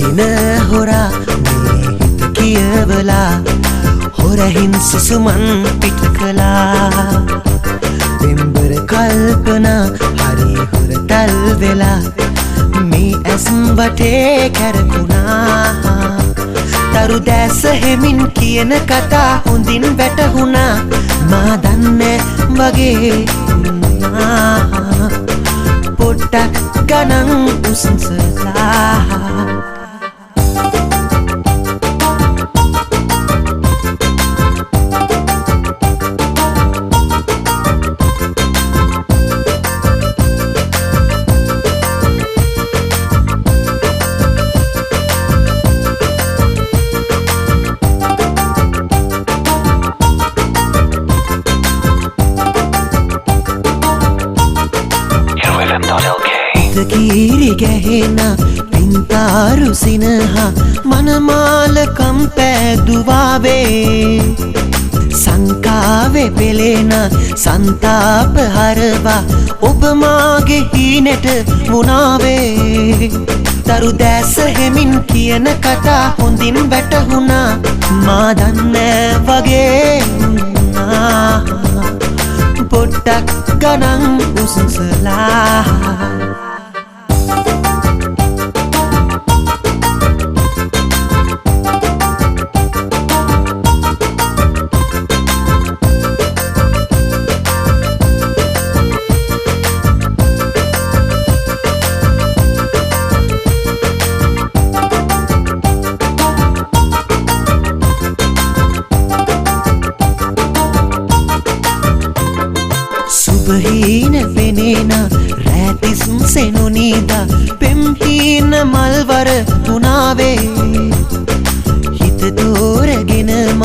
සිහින හොරා මේ හිත කියවලා හොරහින් සුසුමන් පිට කළා දෙම්බර කල්පනා හරි හොරතල් වෙලා මේ ඇස් වටේ කැරකුණා තරු දැස හෙමින් කියන කතා හොඳින් වැටහුණා මා දන්නේ වගේ පොට්ටක් ගණන් උසුසලා කීරි ගැහෙන පින්තාරු සිනහා මනමාලකම් පැදුවාවේ සංකාවේ පෙළෙන සන්තාප හරවා ඔබ මාගේ හීනට මුණාවේ තරු දැස හෙමින් කියන කතා හොඳින් වැටහුණා මා දන්නේ වගේ පොට්ටක් ගණන් උසුසලා සුබහීන පෙනේන රැතිස් සෙනුනීද පෙම්හීන මල්වර තුනාවේ හිත දෝරගෙනම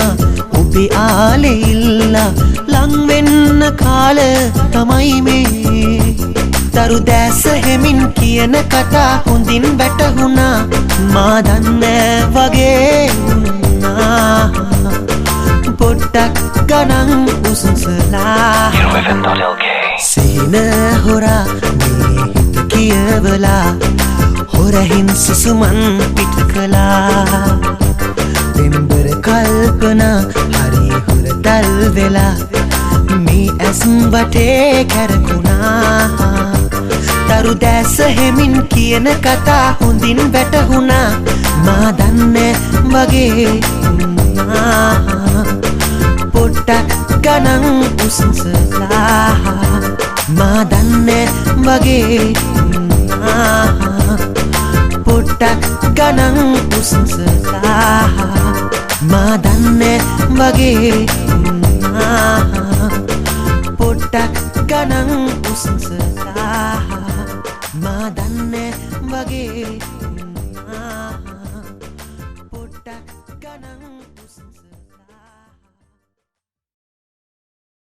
ඔබේ ආලේ ඉල්ලා ලංවෙන්න කාල තමයි මේ තරු දැස හෙමින් කියන කතා හොඳින් වැටහුණා මා දන්නේ වගේ පොට්ටක් ගණන් උසුසලා සිහින හොරා මේ හිත කියවලා හොරහින් සුසුමන් පිට කළා දෙම්බර කල්පනා හරි හොරතල් වෙලා මේ ඇස් වටේ කැරකුණා තරු දැස හෙමින් කියන කතා හොඳින් වැටහුණා මා දන්නේ වගේ පොට්ටක් ගණන් උසුසලා මා දන්නේ වගේ පොට්ටක් ගණන් උසුසලා මා දන්නේ වගේ පොට්ටක් ගණන් උසුසලා මා දන්නේ වගේ පොට්ටක් ගණන්